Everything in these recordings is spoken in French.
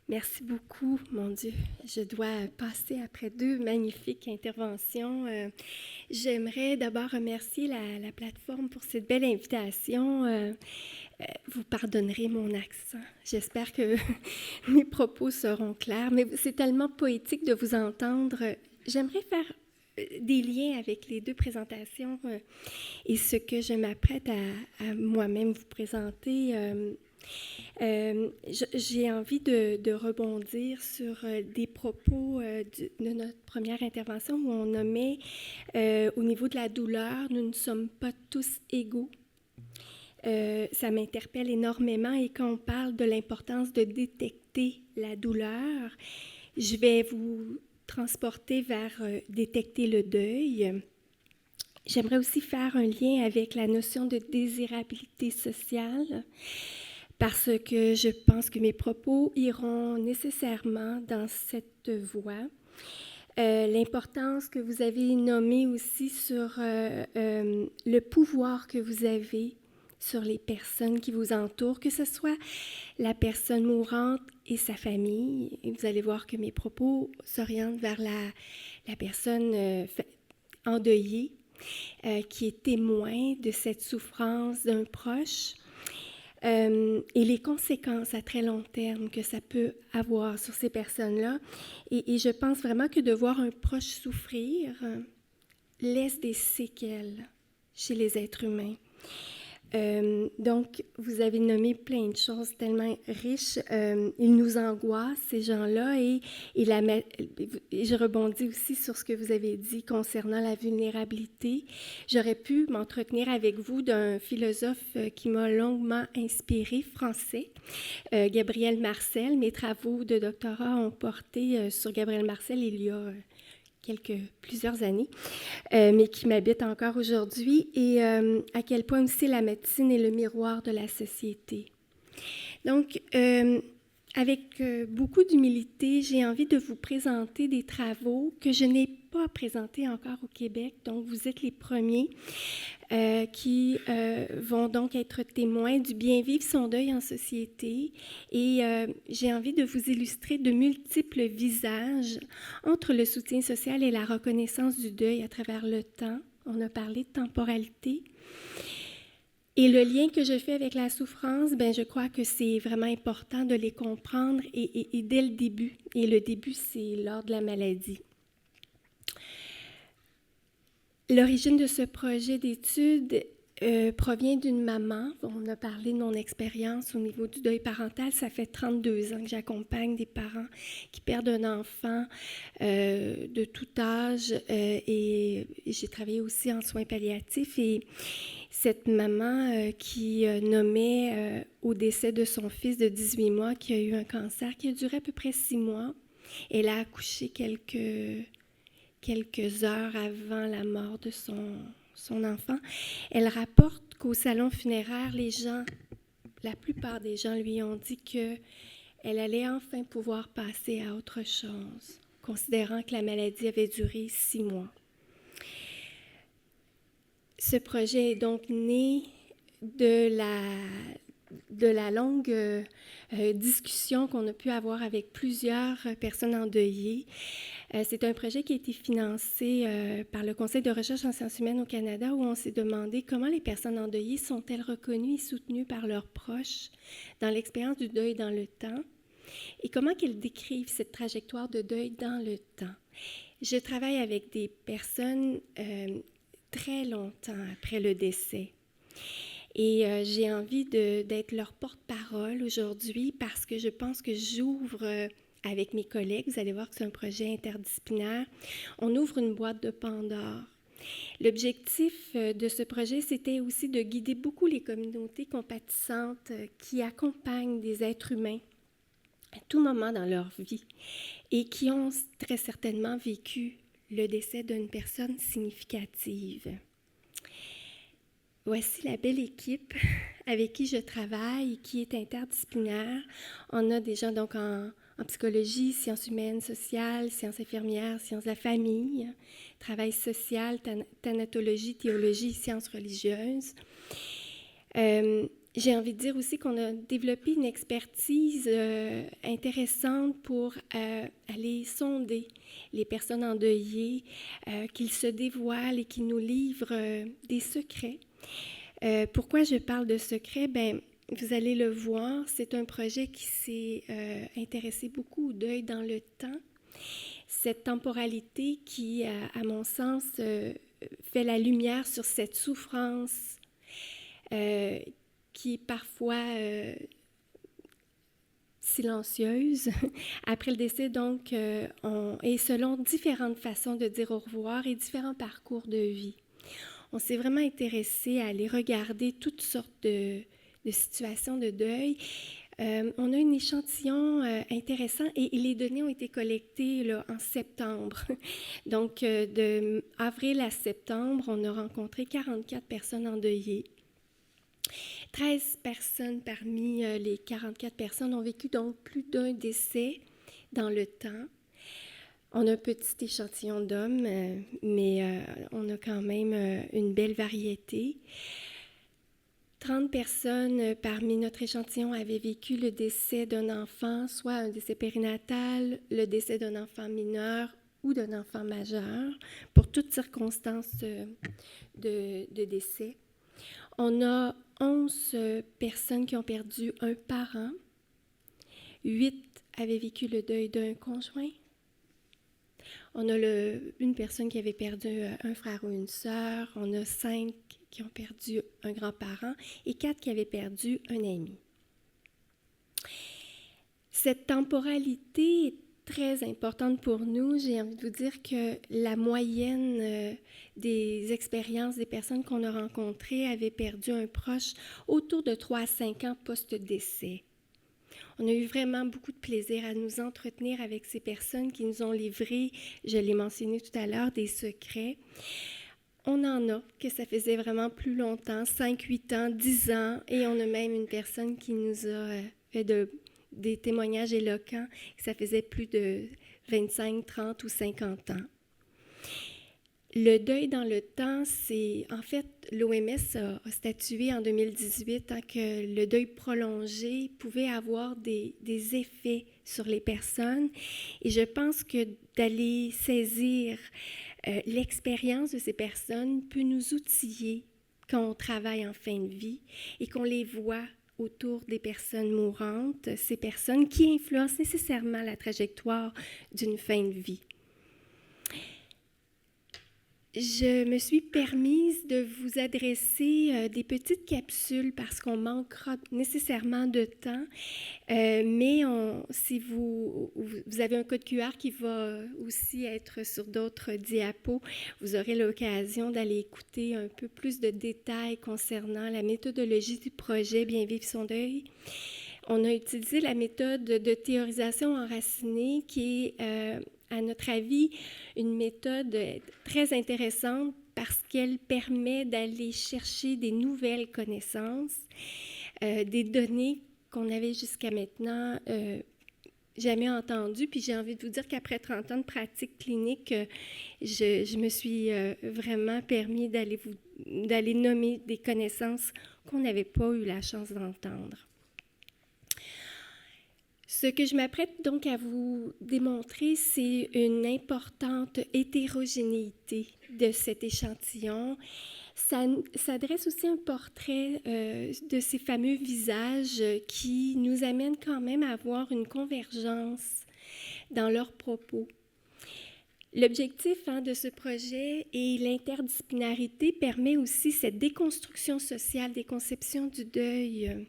Merci beaucoup, mon Dieu. Je dois passer après deux magnifiques interventions. J'aimerais d'abord remercier la plateforme pour cette belle invitation. Vous pardonnerez mon accent. J'espère que mes propos seront clairs, mais c'est tellement poétique de vous entendre. J'aimerais faire des liens avec les deux présentations et ce que je m'apprête à moi-même vous présenter. J'ai envie de rebondir sur des propos de notre première intervention où on nommait au niveau de la douleur, nous ne sommes pas tous égaux. Ça m'interpelle énormément et quand on parle de l'importance de détecter la douleur, je vais vous transporter vers détecter le deuil. J'aimerais aussi faire un lien avec la notion de désirabilité sociale parce que je pense que mes propos iront nécessairement dans cette voie. L'importance que vous avez nommée aussi sur le pouvoir que vous avez sur les personnes qui vous entourent, que ce soit la personne mourante et sa famille. Et vous allez voir que mes propos s'orientent vers la personne endeuillée qui est témoin de cette souffrance d'un proche. Et les conséquences à très long terme que ça peut avoir sur ces personnes-là. Et je pense vraiment que de voir un proche souffrir laisse des séquelles chez les êtres humains. Donc, vous avez nommé plein de choses tellement riches. Ils nous angoissent, ces gens-là, et je rebondis aussi sur ce que vous avez dit concernant la vulnérabilité. J'aurais pu m'entretenir avec vous d'un philosophe qui m'a longuement inspiré, français, Gabriel Marcel. Mes travaux de doctorat ont porté sur Gabriel Marcel il y a plusieurs années, mais qui m'habite encore aujourd'hui, et à quel point aussi la médecine est le miroir de la société. Donc, avec beaucoup d'humilité, j'ai envie de vous présenter des travaux que je n'ai pas présentés encore au Québec, donc vous êtes les premiers qui vont donc être témoins du bien vivre son deuil en société. Et j'ai envie de vous illustrer de multiples visages entre le soutien social et la reconnaissance du deuil à travers le temps. On a parlé de temporalité. Et le lien que je fais avec la souffrance, je crois que c'est vraiment important de les comprendre et dès le début. Et le début, c'est lors de la maladie. L'origine de ce projet d'étude provient d'une maman. On a parlé de mon expérience au niveau du deuil parental. Ça fait 32 ans que j'accompagne des parents qui perdent un enfant de tout âge et j'ai travaillé aussi en soins palliatifs. Et cette maman qui nommait au décès de son fils de 18 mois qui a eu un cancer qui a duré à peu près 6 mois. Elle a accouché quelques heures avant la mort de son enfant. Elle rapporte qu'au salon funéraire, la plupart des gens lui ont dit qu'elle allait enfin pouvoir passer à autre chose, considérant que la maladie avait duré 6 mois. Ce projet est donc né de la longue discussion qu'on a pu avoir avec plusieurs personnes endeuillées. C'est un projet qui a été financé par le Conseil de recherche en sciences humaines au Canada où on s'est demandé comment les personnes endeuillées sont-elles reconnues et soutenues par leurs proches dans l'expérience du deuil dans le temps et comment qu'elles décrivent cette trajectoire de deuil dans le temps. Je travaille avec des personnes très longtemps après le décès. Et j'ai envie d'être leur porte-parole aujourd'hui parce que je pense que j'ouvre avec mes collègues, vous allez voir que c'est un projet interdisciplinaire, on ouvre une boîte de Pandore. L'objectif de ce projet, c'était aussi de guider beaucoup les communautés compatissantes qui accompagnent des êtres humains à tout moment dans leur vie et qui ont très certainement vécu le décès d'une personne significative. Voici la belle équipe avec qui je travaille, qui est interdisciplinaire. On a des gens donc en psychologie, sciences humaines, sociales, sciences infirmières, sciences de la famille, travail social, thanatologie, théologie, sciences religieuses. J'ai envie de dire aussi qu'on a développé une expertise intéressante pour aller sonder les personnes endeuillées, qu'ils se dévoilent et qu'ils nous livrent des secrets. Pourquoi je parle de secrets? Bien, vous allez le voir, c'est un projet qui s'est intéressé beaucoup au deuil dans le temps. Cette temporalité qui, à mon sens, fait la lumière sur cette souffrance qui est parfois silencieuse après le décès. Donc, et selon différentes façons de dire au revoir et différents parcours de vie. On s'est vraiment intéressé à aller regarder toutes sortes de situations de deuil. On a un échantillon intéressant et les données ont été collectées là, en septembre. Donc, de avril à septembre, on a rencontré 44 personnes endeuillées. 13 personnes parmi les 44 personnes ont vécu donc plus d'un décès dans le temps. On a un petit échantillon d'hommes, mais on a quand même une belle variété. 30 personnes parmi notre échantillon avaient vécu le décès d'un enfant, soit un décès périnatal, le décès d'un enfant mineur ou d'un enfant majeur, pour toutes circonstances de décès. On a 11 personnes qui ont perdu un parent. 8 avaient vécu le deuil d'un conjoint. On a une personne qui avait perdu un frère ou une sœur. On a 5 qui ont perdu un grand-parent et 4 qui avaient perdu un ami. Cette temporalité est très importante pour nous. J'ai envie de vous dire que la moyenne des expériences des personnes qu'on a rencontrées avait perdu un proche autour de 3 à 5 ans post-décès. On a eu vraiment beaucoup de plaisir à nous entretenir avec ces personnes qui nous ont livré, je l'ai mentionné tout à l'heure, des secrets. On en a que ça faisait vraiment plus longtemps, 5, 8 ans, 10 ans, et on a même une personne qui nous a fait des témoignages éloquents, que ça faisait plus de 25, 30 ou 50 ans. Le deuil dans le temps, c'est... En fait, l'OMS a statué en 2018 que le deuil prolongé pouvait avoir des effets sur les personnes. Et je pense que d'aller saisir l'expérience de ces personnes peut nous outiller quand on travaille en fin de vie et qu'on les voit autour des personnes mourantes, ces personnes qui influencent nécessairement la trajectoire d'une fin de vie. Je me suis permise de vous adresser des petites capsules parce qu'on manquera nécessairement de temps, mais si vous avez un code QR qui va aussi être sur d'autres diapos, vous aurez l'occasion d'aller écouter un peu plus de détails concernant la méthodologie du projet Bien vivre son deuil. On a utilisé la méthode de théorisation enracinée qui est, à notre avis, une méthode très intéressante parce qu'elle permet d'aller chercher des nouvelles connaissances, des données qu'on avait jusqu'à maintenant jamais entendues. Puis j'ai envie de vous dire qu'après 30 ans de pratique clinique, je me suis vraiment permis d'aller nommer des connaissances qu'on n'avait pas eu la chance d'entendre. Ce que je m'apprête donc à vous démontrer, c'est une importante hétérogénéité de cet échantillon. Ça dresse aussi un portrait de ces fameux visages qui nous amènent quand même à avoir une convergence dans leurs propos. L'objectif de ce projet et l'interdisciplinarité permet aussi cette déconstruction sociale des conceptions du deuil,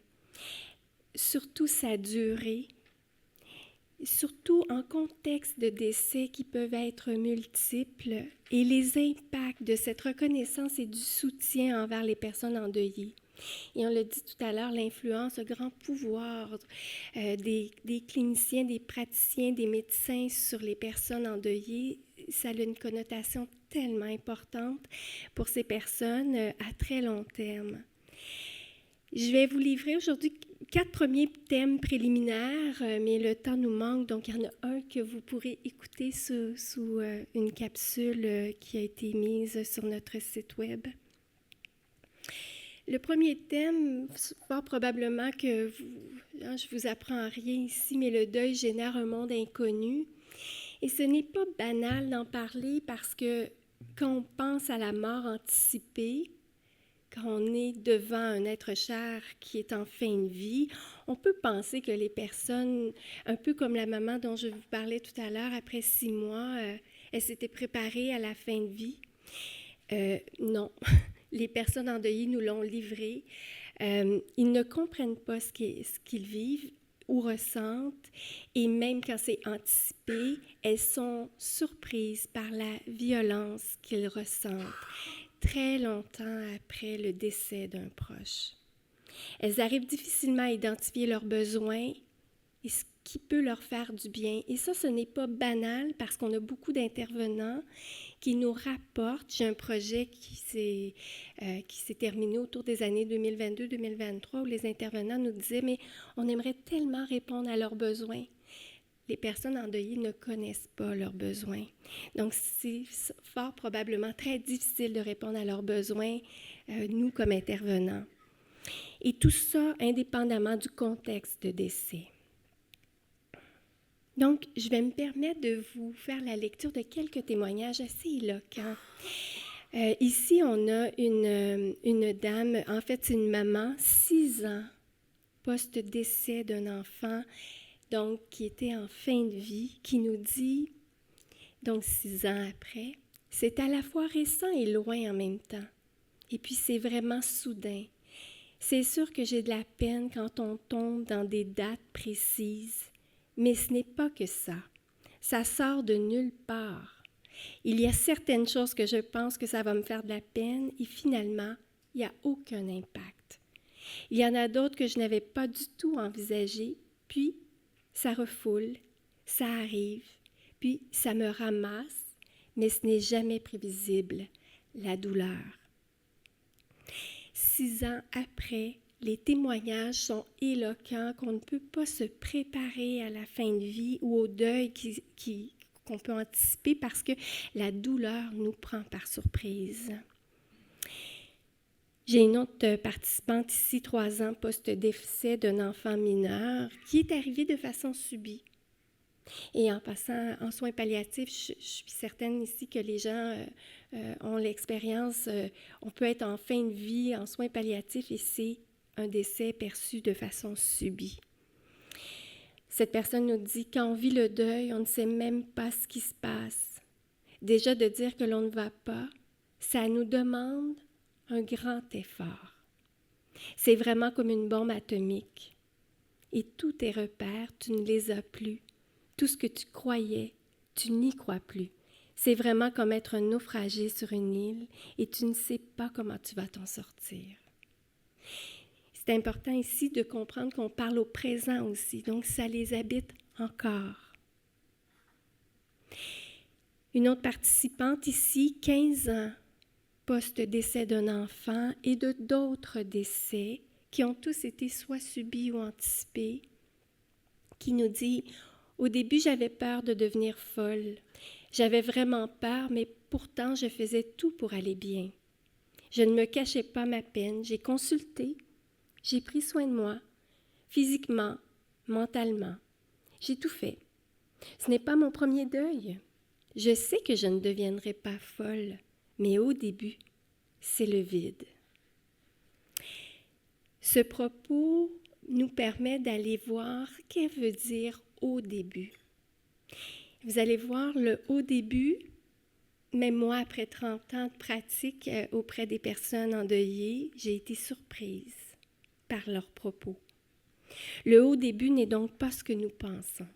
surtout sa durée, surtout en contexte de décès qui peuvent être multiples et les impacts de cette reconnaissance et du soutien envers les personnes endeuillées. Et on l'a dit tout à l'heure, l'influence, le grand pouvoir des cliniciens, des praticiens, des médecins sur les personnes endeuillées, ça a une connotation tellement importante pour ces personnes à très long terme. Je vais vous livrer aujourd'hui 4 premiers thèmes préliminaires, mais le temps nous manque, donc il y en a un que vous pourrez écouter sous une capsule qui a été mise sur notre site web. Le premier thème, fort probablement que je vous apprends rien ici, mais le deuil génère un monde inconnu. Et ce n'est pas banal d'en parler parce que quand on pense à la mort anticipée, quand on est devant un être cher qui est en fin de vie, on peut penser que les personnes, un peu comme la maman dont je vous parlais tout à l'heure, après 6 mois, elle s'était préparée à la fin de vie. Non, les personnes endeuillées nous l'ont livré. Ils ne comprennent pas ce qu'ils vivent ou ressentent, et même quand c'est anticipé, elles sont surprises par la violence qu'ils ressentent très longtemps après le décès d'un proche. Elles arrivent difficilement à identifier leurs besoins et ce qui peut leur faire du bien. Et ça, ce n'est pas banal parce qu'on a beaucoup d'intervenants qui nous rapportent. J'ai un projet qui s'est terminé autour des années 2022-2023 où les intervenants nous disaient « mais on aimerait tellement répondre à leurs besoins ». Les personnes endeuillées ne connaissent pas leurs besoins. Donc, c'est fort probablement très difficile de répondre à leurs besoins, nous, comme intervenants. Et tout ça indépendamment du contexte de décès. Donc, je vais me permettre de vous faire la lecture de quelques témoignages assez éloquents. Ici, on a une dame, en fait, c'est une maman, 6 ans, post-décès d'un enfant, donc qui était en fin de vie, qui nous dit, donc 6 ans après, « C'est à la fois récent et loin en même temps. Et puis c'est vraiment soudain. C'est sûr que j'ai de la peine quand on tombe dans des dates précises, mais ce n'est pas que ça. Ça sort de nulle part. Il y a certaines choses que je pense que ça va me faire de la peine et finalement, il n'y a aucun impact. Il y en a d'autres que je n'avais pas du tout envisagées, puis ça refoule, ça arrive, puis ça me ramasse, mais ce n'est jamais prévisible, la douleur. 6 ans après, les témoignages sont éloquents qu'on ne peut pas se préparer à la fin de vie ou au deuil qu'on peut anticiper parce que la douleur nous prend par surprise. J'ai une autre participante ici, 3 ans post-décès d'un enfant mineur, qui est arrivée de façon subie. Et en passant en soins palliatifs, je suis certaine ici que les gens ont l'expérience, on peut être en fin de vie, en soins palliatifs, et c'est un décès perçu de façon subie. Cette personne nous dit, quand on vit le deuil, on ne sait même pas ce qui se passe. Déjà de dire que l'on ne va pas, ça nous demande un grand effort. C'est vraiment comme une bombe atomique. Et tous tes repères, tu ne les as plus. Tout ce que tu croyais, tu n'y crois plus. C'est vraiment comme être un naufragé sur une île et tu ne sais pas comment tu vas t'en sortir. C'est important ici de comprendre qu'on parle au présent aussi, donc ça les habite encore. Une autre participante ici, 15 ans, post-décès d'un enfant et de d'autres décès qui ont tous été soit subis ou anticipés, qui nous dit « Au début, j'avais peur de devenir folle. J'avais vraiment peur, mais pourtant, je faisais tout pour aller bien. Je ne me cachais pas ma peine. J'ai consulté. J'ai pris soin de moi, physiquement, mentalement. J'ai tout fait. Ce n'est pas mon premier deuil. Je sais que je ne deviendrai pas folle, mais au début, c'est le vide. » Ce propos nous permet d'aller voir qu'elle veut dire « au début ». Vous allez voir, le « au début », même moi, après 30 ans de pratique auprès des personnes endeuillées, j'ai été surprise par leurs propos. Le « au début » n'est donc pas ce que nous pensons.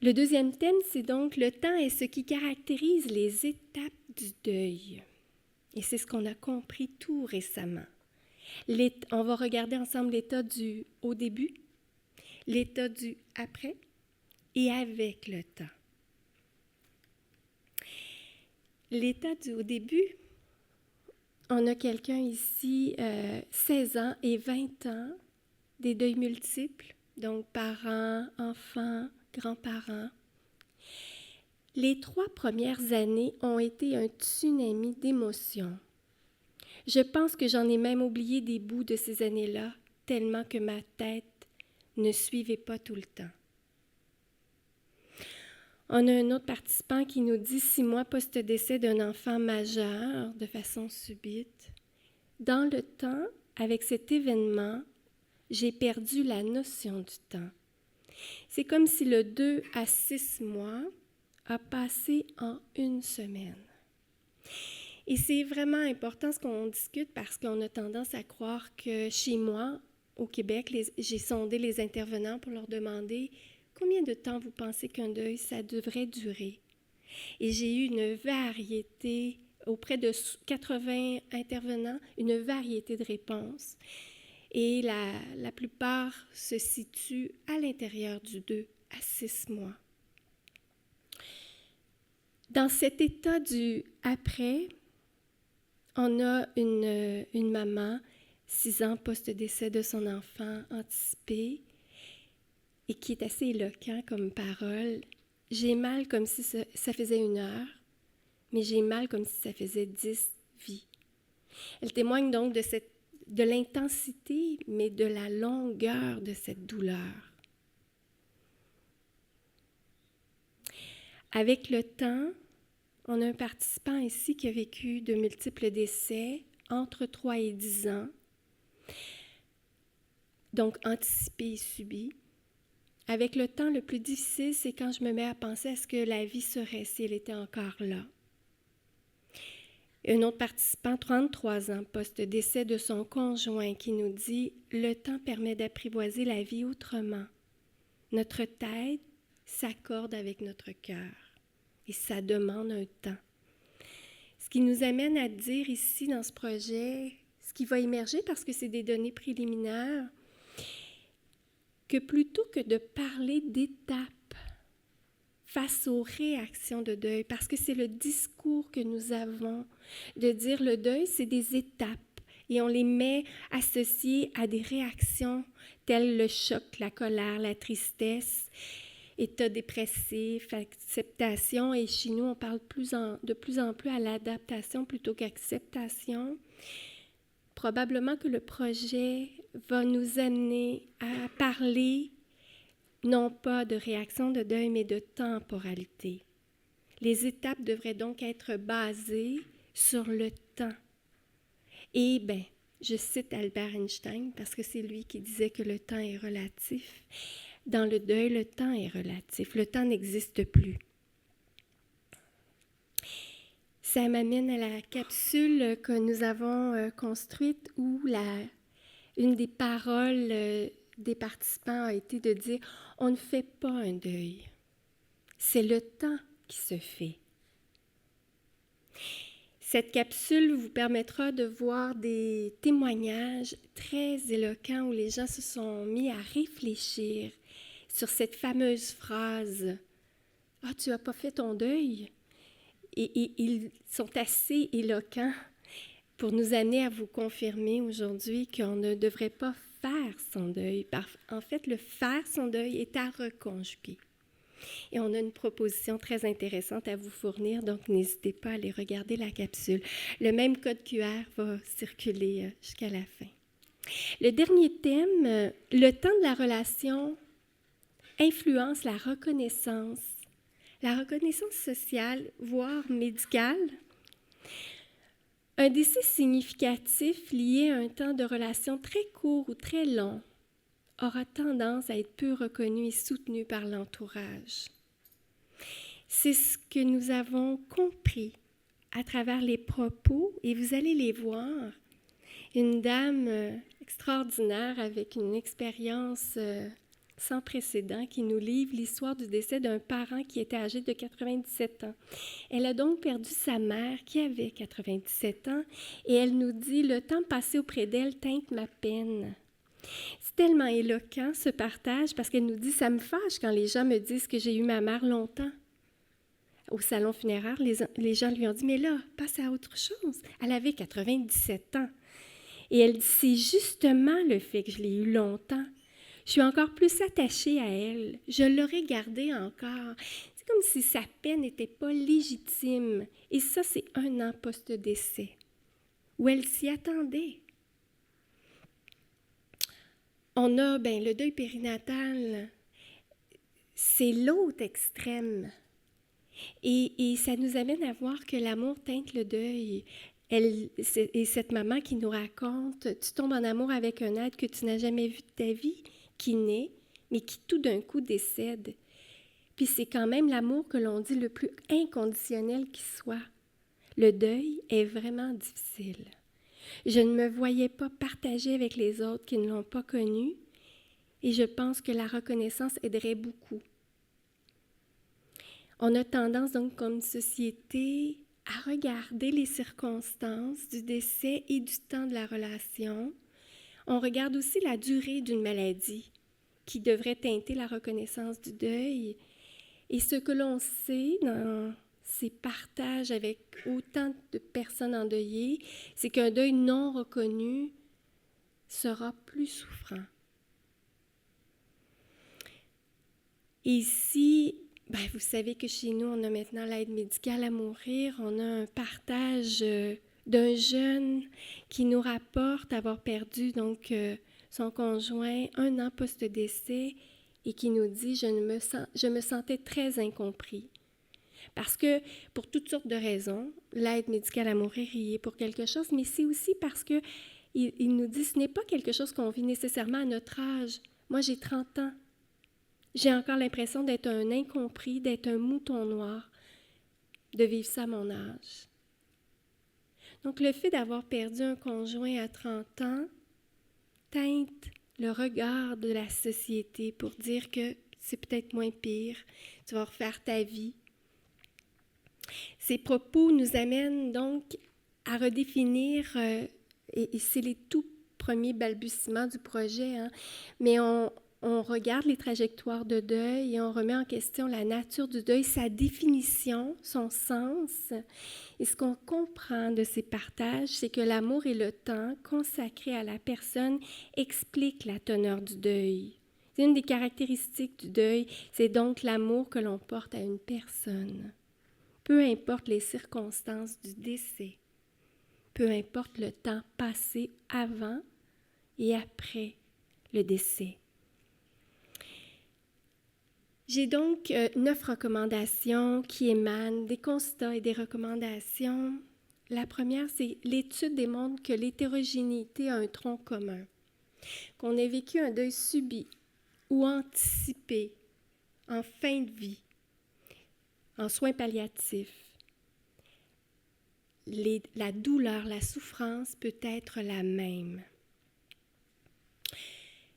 Le deuxième thème, c'est donc le temps est ce qui caractérise les étapes du deuil. Et c'est ce qu'on a compris tout récemment. On va regarder ensemble l'état du au début, l'état du après et avec le temps. L'état du au début, on a quelqu'un ici, 16 ans et 20 ans, des deuils multiples, donc parents, enfants, grands-parents. Les 3 premières années ont été un tsunami d'émotions. Je pense que j'en ai même oublié des bouts de ces années-là, tellement que ma tête ne suivait pas tout le temps. On a un autre participant qui nous dit 6 mois post-décès d'un enfant majeur de façon subite. Dans le temps, avec cet événement, j'ai perdu la notion du temps. C'est comme si le 2 à 6 mois a passé en une semaine. Et c'est vraiment important ce qu'on discute parce qu'on a tendance à croire que chez moi, au Québec, j'ai sondé les intervenants pour leur demander combien de temps vous pensez qu'un deuil, ça devrait durer. Et j'ai eu une variété, auprès de 80 intervenants, une variété de réponses. Et la plupart se situent à l'intérieur du 2 à 6 mois. Dans cet état du après, on a une maman, 6 ans post-décès de son enfant anticipé, et qui est assez éloquent comme parole. J'ai mal comme si ça faisait 1 heure, mais j'ai mal comme si ça faisait 10 vies. Elle témoigne donc de l'intensité, mais de la longueur de cette douleur. Avec le temps, on a un participant ici qui a vécu de multiples décès entre 3 et 10 ans, donc anticipé et subi. Avec le temps, le plus difficile, c'est quand je me mets à penser à ce que la vie serait si elle était encore là. Un autre participant, 33 ans, post-décès de son conjoint, qui nous dit « Le temps permet d'apprivoiser la vie autrement. Notre tête s'accorde avec notre cœur et ça demande un temps. » Ce qui nous amène à dire ici dans ce projet, ce qui va émerger parce que c'est des données préliminaires, que plutôt que de parler d'étapes face aux réactions de deuil, parce que c'est le discours que nous avons, de dire le deuil, c'est des étapes, et on les met associées à des réactions telles le choc, la colère, la tristesse, état dépressif, acceptation, et chez nous, on parle de plus en plus à l'adaptation plutôt qu'acceptation. Probablement que le projet va nous amener à parler non pas de réaction de deuil, mais de temporalité. Les étapes devraient donc être basées sur le temps. Et je cite Albert Einstein parce que c'est lui qui disait que le temps est relatif. Dans le deuil, le temps est relatif. Le temps n'existe plus. Ça m'amène à la capsule que nous avons construite où une des paroles des participants a été de dire « On ne fait pas un deuil, c'est le temps qui se fait ». Cette capsule vous permettra de voir des témoignages très éloquents où les gens se sont mis à réfléchir sur cette fameuse phrase « Ah, tu n'as pas fait ton deuil ?» Et ils sont assez éloquents pour nous amener à vous confirmer aujourd'hui qu'on ne devrait pas faire son deuil. En fait, le faire son deuil est à reconjuguer. Et on a une proposition très intéressante à vous fournir, donc n'hésitez pas à aller regarder la capsule. Le même code QR va circuler jusqu'à la fin. Le dernier thème, le temps de la relation influence la reconnaissance sociale, voire médicale. Un décès significatif lié à un temps de relation très court ou très long aura tendance à être peu reconnu et soutenu par l'entourage. C'est ce que nous avons compris à travers les propos, et vous allez les voir. Une dame extraordinaire avec une expérience sans précédent qui nous livre l'histoire du décès d'un parent qui était âgé de 97 ans. Elle a donc perdu sa mère qui avait 97 ans et elle nous dit « Le temps passé auprès d'elle teinte ma peine ». C'est tellement éloquent ce partage parce qu'elle nous dit « Ça me fâche quand les gens me disent que j'ai eu ma mère longtemps ». Au salon funéraire, les gens lui ont dit « Mais là, passe à autre chose ». Elle avait 97 ans. Et elle dit « C'est justement le fait que je l'ai eu longtemps. Je suis encore plus attachée à elle. Je l'aurais gardée encore. » C'est comme si sa peine n'était pas légitime. Et ça, c'est 1 an post-décès. où elle s'y attendait. On a, le deuil périnatal, c'est l'autre extrême. Et ça nous amène à voir que l'amour teinte le deuil. Et cette maman qui nous raconte, tu tombes en amour avec un être que tu n'as jamais vu de ta vie, qui naît, mais qui tout d'un coup décède. Puis c'est quand même l'amour que l'on dit le plus inconditionnel qui soit. Le deuil est vraiment difficile. Je ne me voyais pas partager avec les autres qui ne l'ont pas connu, et je pense que la reconnaissance aiderait beaucoup. On a tendance donc comme société à regarder les circonstances du décès et du temps de la relation. On regarde aussi la durée d'une maladie qui devrait teinter la reconnaissance du deuil. Et ce que l'on sait dans ces partages avec autant de personnes endeuillées, c'est qu'un deuil non reconnu sera plus souffrant. Et ici, vous savez que chez nous, on a maintenant l'aide médicale à mourir. On a un partage d'un jeune qui nous rapporte avoir perdu donc son conjoint 1 an post-décès et qui nous dit « Je me sentais très incompris ». Parce que, pour toutes sortes de raisons, l'aide médicale à mourir y est pour quelque chose, mais c'est aussi parce qu'il nous dit « Ce n'est pas quelque chose qu'on vit nécessairement à notre âge. Moi, j'ai 30 ans. J'ai encore l'impression d'être un incompris, d'être un mouton noir, de vivre ça à mon âge. » Donc, le fait d'avoir perdu un conjoint à 30 ans teinte le regard de la société pour dire que c'est peut-être moins pire, tu vas refaire ta vie. Ces propos nous amènent donc à redéfinir, et c'est les tout premiers balbutiements du projet, mais on regarde les trajectoires de deuil et on remet en question la nature du deuil, sa définition, son sens. Et ce qu'on comprend de ces partages, c'est que l'amour et le temps consacré à la personne expliquent la teneur du deuil. C'est une des caractéristiques du deuil, c'est donc l'amour que l'on porte à une personne. Peu importe les circonstances du décès, peu importe le temps passé avant et après le décès. J'ai donc 9 recommandations qui émanent des constats et des recommandations. La première, c'est l'étude démontre que l'hétérogénéité a un tronc commun, qu'on ait vécu un deuil subi ou anticipé en fin de vie, en soins palliatifs. La douleur, la souffrance peut être la même.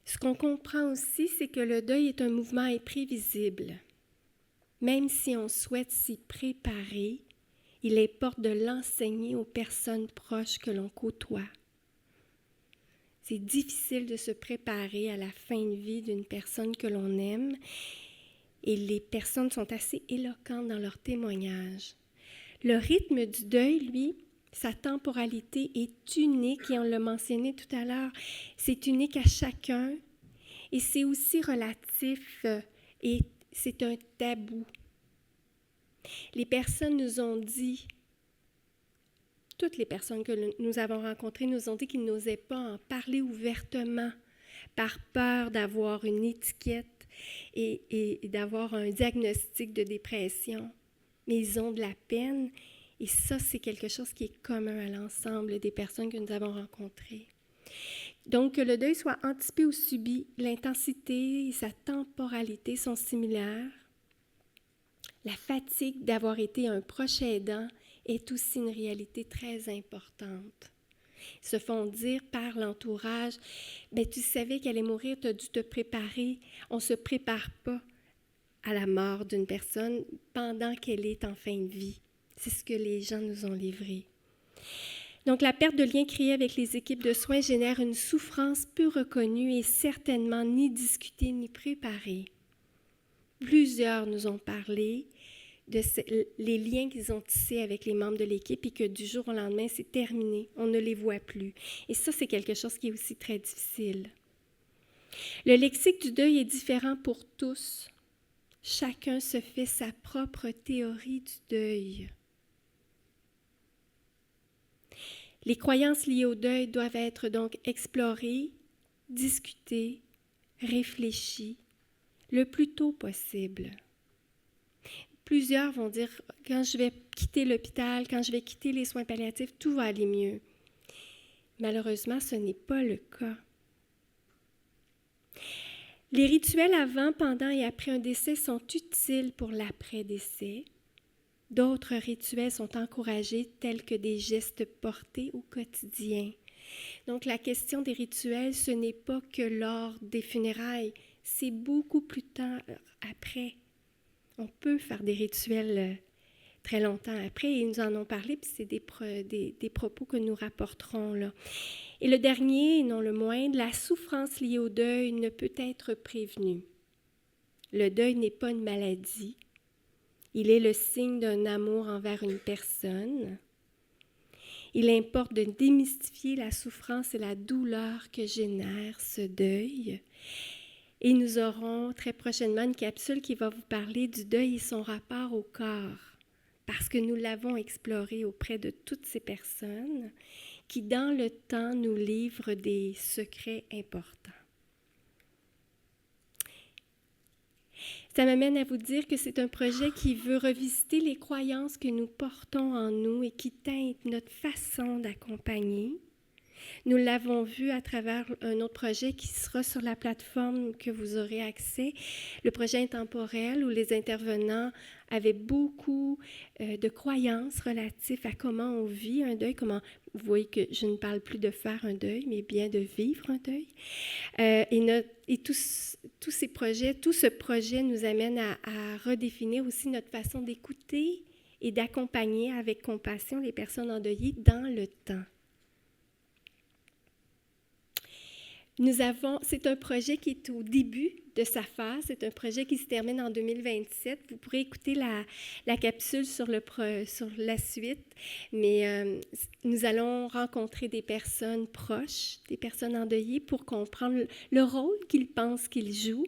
Ce qu'on comprend aussi, c'est que le deuil est un mouvement imprévisible. Même si on souhaite s'y préparer, il importe de l'enseigner aux personnes proches que l'on côtoie. C'est difficile de se préparer à la fin de vie d'une personne que l'on aime et les personnes sont assez éloquentes dans leurs témoignages. Le rythme du deuil, lui, sa temporalité est unique et on l'a mentionné tout à l'heure, c'est unique à chacun et c'est aussi relatif et c'est un tabou. Les personnes nous ont dit, toutes les personnes que nous avons rencontrées nous ont dit qu'ils n'osaient pas en parler ouvertement par peur d'avoir une étiquette et d'avoir un diagnostic de dépression. Mais ils ont de la peine et ça, c'est quelque chose qui est commun à l'ensemble des personnes que nous avons rencontrées. Donc, que le deuil soit anticipé ou subi, l'intensité et sa temporalité sont similaires. La fatigue d'avoir été un proche aidant est aussi une réalité très importante. Ils se font dire par l'entourage, « Tu savais qu'elle allait mourir, tu as dû te préparer. » On ne se prépare pas à la mort d'une personne pendant qu'elle est en fin de vie. C'est ce que les gens nous ont livré. Donc, la perte de lien créé avec les équipes de soins génère une souffrance peu reconnue et certainement ni discutée ni préparée. Plusieurs nous ont parlé les liens qu'ils ont tissés avec les membres de l'équipe et que du jour au lendemain, c'est terminé. On ne les voit plus. Et ça, c'est quelque chose qui est aussi très difficile. Le lexique du deuil est différent pour tous. Chacun se fait sa propre théorie du deuil. Les croyances liées au deuil doivent être donc explorées, discutées, réfléchies le plus tôt possible. Plusieurs vont dire, quand je vais quitter l'hôpital, quand je vais quitter les soins palliatifs, tout va aller mieux. Malheureusement, ce n'est pas le cas. Les rituels avant, pendant et après un décès sont utiles pour l'après-décès. D'autres rituels sont encouragés, tels que des gestes portés au quotidien. Donc, la question des rituels, ce n'est pas que lors des funérailles, c'est beaucoup plus tard après. On peut faire des rituels très longtemps après, et ils nous en ont parlé, puis c'est des propos que nous rapporterons là. Et le dernier, et non le moindre, la souffrance liée au deuil ne peut être prévenue. Le deuil n'est pas une maladie. Il est le signe d'un amour envers une personne. Il importe de démystifier la souffrance et la douleur que génère ce deuil. Et nous aurons très prochainement une capsule qui va vous parler du deuil et son rapport au corps, parce que nous l'avons exploré auprès de toutes ces personnes qui, dans le temps, nous livrent des secrets importants. Ça m'amène à vous dire que c'est un projet qui veut revisiter les croyances que nous portons en nous et qui teintent notre façon d'accompagner. Nous l'avons vu à travers un autre projet qui sera sur la plateforme que vous aurez accès, le projet intemporel, où les intervenants avaient beaucoup de croyances relatives à comment on vit un deuil, comment, vous voyez que je ne parle plus de faire un deuil, mais bien de vivre un deuil. Et tous ces projets, tout ce projet nous amène à redéfinir aussi notre façon d'écouter et d'accompagner avec compassion les personnes endeuillées dans le temps. C'est un projet qui est au début de sa phase, c'est un projet qui se termine en 2027. Vous pourrez écouter la capsule sur la suite, mais nous allons rencontrer des personnes proches, des personnes endeuillées pour comprendre le rôle qu'ils pensent qu'ils jouent,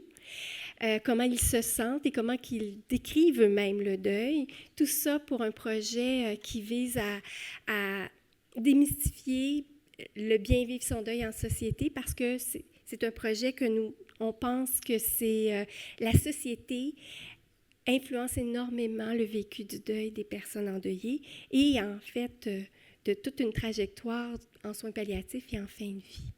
comment ils se sentent et comment ils décrivent eux-mêmes le deuil. Tout ça pour un projet qui vise à démystifier le bien vivre son deuil en société, parce que c'est un projet que on pense que la société influence énormément le vécu du deuil des personnes endeuillées et en fait de toute une trajectoire en soins palliatifs et en fin de vie.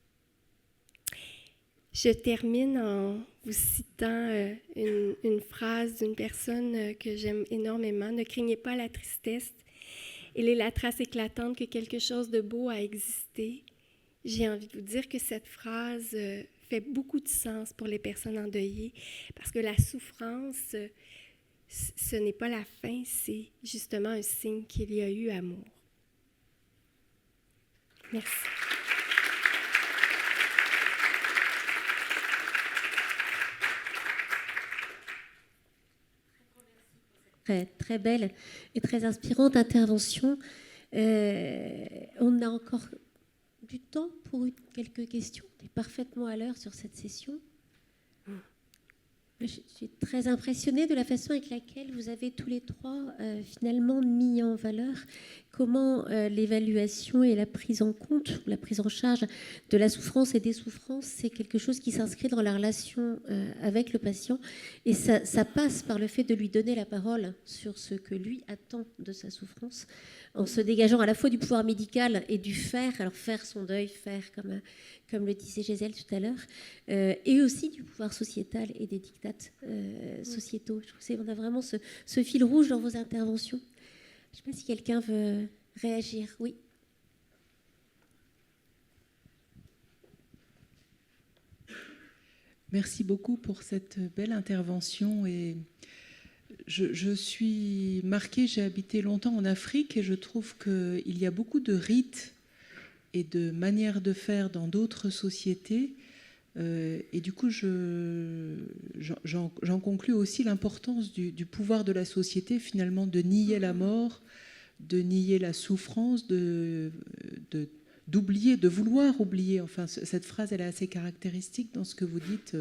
Je termine en vous citant une phrase d'une personne que j'aime énormément. « Ne craignez pas la tristesse. Elle est la trace éclatante que quelque chose de beau a existé. » J'ai envie de vous dire que cette phrase fait beaucoup de sens pour les personnes endeuillées, parce que la souffrance, ce n'est pas la fin, c'est justement un signe qu'il y a eu amour. Merci. Très, très belle et très inspirante intervention. On a encore du temps pour quelques questions. Tu es parfaitement à l'heure sur cette session. Je suis très impressionnée de la façon avec laquelle vous avez tous les trois finalement mis en valeur comment l'évaluation et la prise en compte, la prise en charge de la souffrance et des souffrances, c'est quelque chose qui s'inscrit dans la relation avec le patient. Et ça passe par le fait de lui donner la parole sur ce que lui attend de sa souffrance, en se dégageant à la fois du pouvoir médical et du faire, alors faire son deuil, faire comme le disait Gisèle tout à l'heure, et aussi du pouvoir sociétal et des dictates sociétaux. Je trouve qu'on a vraiment ce fil rouge dans vos interventions. Je ne sais pas si quelqu'un veut réagir. Oui. Merci beaucoup pour cette belle intervention. Et je suis marquée, j'ai habité longtemps en Afrique et je trouve qu'il y a beaucoup de rites et de manières de faire dans d'autres sociétés. Et du coup, j'en conclus aussi l'importance du pouvoir de la société, finalement, de nier la mort, de nier la souffrance, d'oublier, de vouloir oublier. Enfin, cette phrase, elle est assez caractéristique dans ce que vous dites,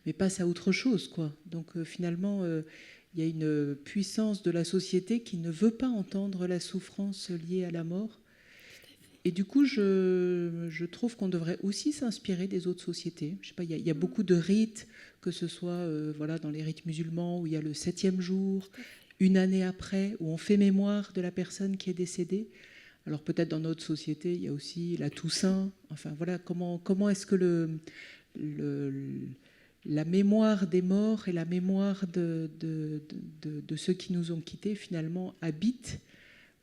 mais passe à autre chose, quoi. Donc, finalement, il y a une puissance de la société qui ne veut pas entendre la souffrance liée à la mort. Et du coup, je trouve qu'on devrait aussi s'inspirer des autres sociétés. Je sais pas, il y a beaucoup de rites, que ce soit voilà, dans les rites musulmans, où il y a le 7e jour, une année après, où on fait mémoire de la personne qui est décédée. Alors peut-être dans notre société, il y a aussi la Toussaint. Enfin voilà, comment est-ce que la mémoire des morts et la mémoire de ceux qui nous ont quittés, finalement, habitent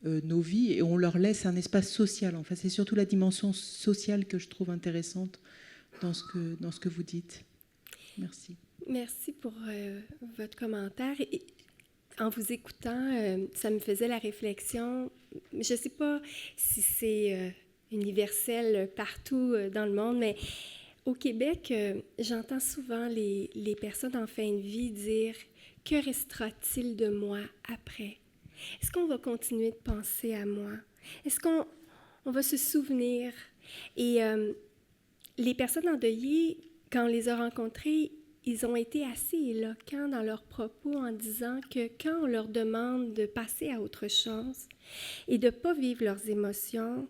nos vies, et on leur laisse un espace social. Enfin, c'est surtout la dimension sociale que je trouve intéressante dans ce que vous dites. Merci. Merci pour votre commentaire. Et en vous écoutant, ça me faisait la réflexion. Je ne sais pas si c'est universel partout dans le monde, mais au Québec, j'entends souvent les personnes en fin de vie dire « Que restera-t-il de moi après? Est-ce qu'on va continuer de penser à moi? Est-ce qu'on va se souvenir? » Et les personnes endeuillées, quand on les a rencontrées, ils ont été assez éloquents dans leurs propos en disant que quand on leur demande de passer à autre chose et de ne pas vivre leurs émotions,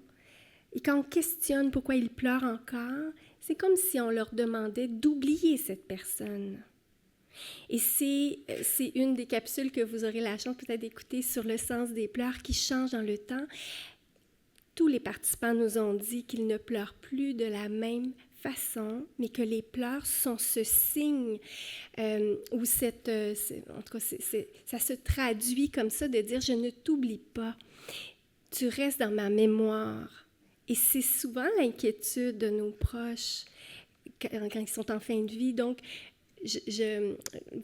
et quand on questionne pourquoi ils pleurent encore, c'est comme si on leur demandait d'oublier cette personne. Et c'est une des capsules que vous aurez la chance peut-être d'écouter sur le sens des pleurs qui change dans le temps. Tous les participants nous ont dit qu'ils ne pleurent plus de la même façon, mais que les pleurs sont ce signe ou en tout cas, ça se traduit comme ça, de dire « je ne t'oublie pas, tu restes dans ma mémoire ». Et c'est souvent l'inquiétude de nos proches quand ils sont en fin de vie. Donc,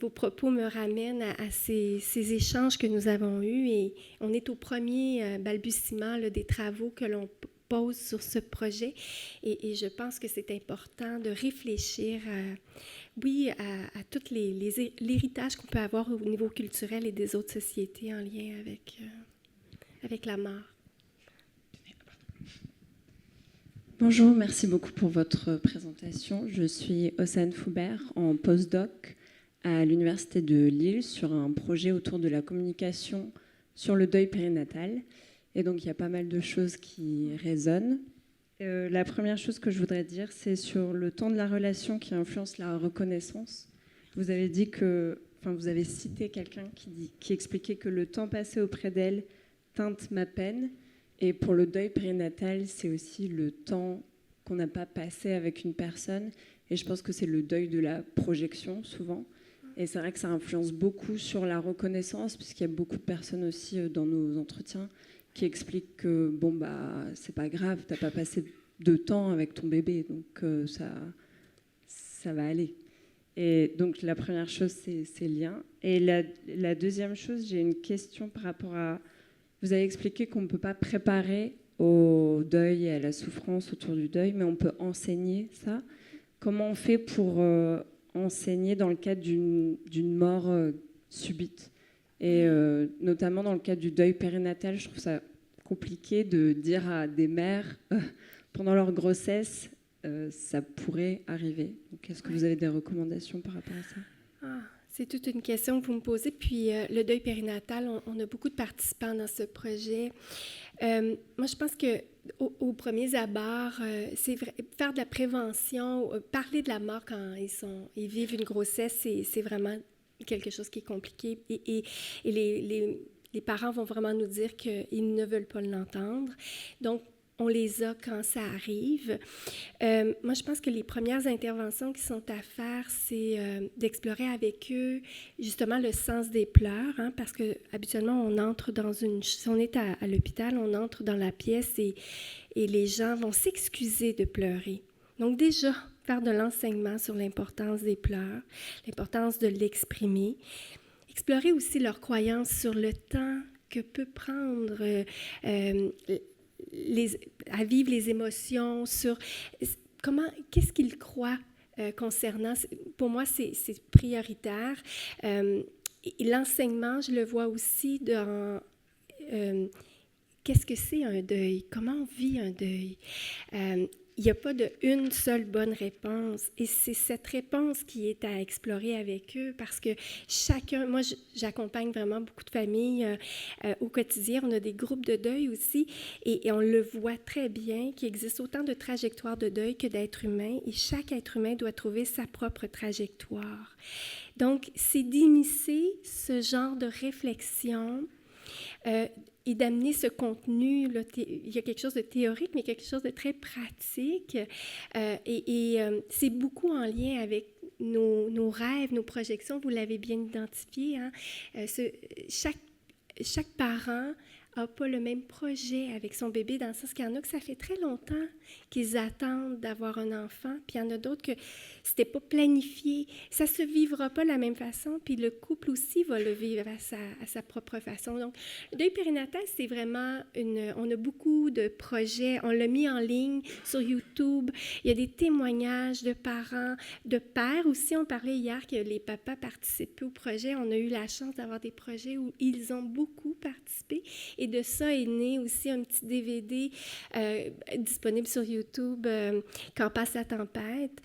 vos propos me ramènent à ces échanges que nous avons eus, et on est au premier balbutiement des travaux que l'on pose sur ce projet, et je pense que c'est important de réfléchir à tout l'héritage qu'on peut avoir au niveau culturel et des autres sociétés en lien avec la mort. Bonjour, merci beaucoup pour votre présentation. Je suis Océane Foubert, en postdoc à l'Université de Lille sur un projet autour de la communication sur le deuil périnatal. Et donc, il y a pas mal de choses qui résonnent. La première chose que je voudrais dire, c'est sur le temps de la relation qui influence la reconnaissance. Vous avez dit vous avez cité quelqu'un qui expliquait que le temps passé auprès d'elle teinte ma peine. Et pour le deuil périnatal, c'est aussi le temps qu'on n'a pas passé avec une personne. Et je pense que c'est le deuil de la projection, souvent. Et c'est vrai que ça influence beaucoup sur la reconnaissance, puisqu'il y a beaucoup de personnes aussi dans nos entretiens qui expliquent que, c'est pas grave, t'as pas passé de temps avec ton bébé, donc ça va aller. Et donc, la première chose, c'est ces liens. Et la deuxième chose, j'ai une question par rapport à... Vous avez expliqué qu'on ne peut pas préparer au deuil et à la souffrance autour du deuil, mais on peut enseigner ça. Comment on fait pour enseigner dans le cadre d'une mort subite? Et notamment dans le cadre du deuil périnatal, je trouve ça compliqué de dire à des mères, pendant leur grossesse, ça pourrait arriver. Donc, est-ce que vous avez des recommandations par rapport à ça? C'est toute une question que vous me posez. Puis le deuil périnatal, on a beaucoup de participants dans ce projet. Moi, je pense qu'au premier abord, c'est vrai, faire de la prévention, parler de la mort quand ils vivent une grossesse, c'est vraiment quelque chose qui est compliqué. Et les parents vont vraiment nous dire qu'ils ne veulent pas l'entendre. Donc, on les a quand ça arrive. Moi, je pense que les premières interventions qui sont à faire, c'est d'explorer avec eux justement le sens des pleurs, parce que habituellement, on entre si on est à l'hôpital, on entre dans la pièce et les gens vont s'excuser de pleurer. Donc déjà, faire de l'enseignement sur l'importance des pleurs, l'importance de l'exprimer. Explorer aussi leurs croyances sur le temps que peut prendre à vivre les émotions, sur qu'est-ce qu'ils croient concernant. Pour moi, c'est prioritaire. Et l'enseignement, je le vois aussi dans qu'est-ce que c'est un deuil, comment on vit un deuil. il n'y a pas une seule bonne réponse. Et c'est cette réponse qui est à explorer avec eux parce que chacun, moi j'accompagne vraiment beaucoup de familles au quotidien. On a des groupes de deuil aussi et on le voit très bien qu'il existe autant de trajectoires de deuil que d'êtres humains et chaque être humain doit trouver sa propre trajectoire. Donc, c'est d'immiscer ce genre de réflexion et d'amener ce contenu. Là, il y a quelque chose de théorique, mais quelque chose de très pratique. C'est beaucoup en lien avec nos rêves, nos projections. Vous l'avez bien identifié. Hein? Chaque parent n'a pas le même projet avec son bébé, dans le sens qu'il y en a que ça fait très longtemps qu'ils attendent d'avoir un enfant, puis il y en a d'autres que c'était pas planifié. Ça ne se vivra pas de la même façon, puis le couple aussi va le vivre à sa propre façon. Donc, le deuil périnatal, c'est vraiment on a beaucoup de projets, on l'a mis en ligne sur YouTube. Il y a des témoignages de parents, de pères aussi. On parlait hier que les papas participaient au projet. On a eu la chance d'avoir des projets où ils ont beaucoup participé. Et de ça est né aussi un petit DVD disponible sur YouTube, Quand passe la tempête,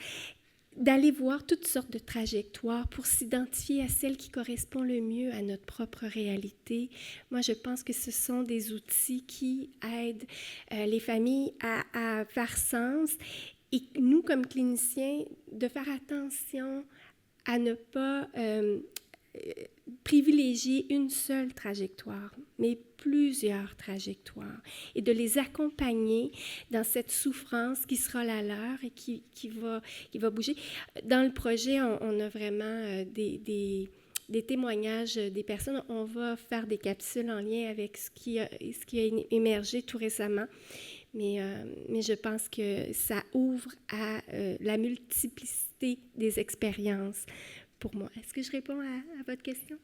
d'aller voir toutes sortes de trajectoires pour s'identifier à celle qui correspond le mieux à notre propre réalité. Moi, je pense que ce sont des outils qui aident les familles à faire sens et nous, comme cliniciens, de faire attention à ne pas privilégier une seule trajectoire, mais plusieurs trajectoires, et de les accompagner dans cette souffrance qui sera la leur et qui va bouger. Dans le projet, on a vraiment des témoignages des personnes. On va faire des capsules en lien avec ce qui a émergé tout récemment. Mais je pense que ça ouvre à la multiplicité des expériences pour moi. Est-ce que je réponds à votre question?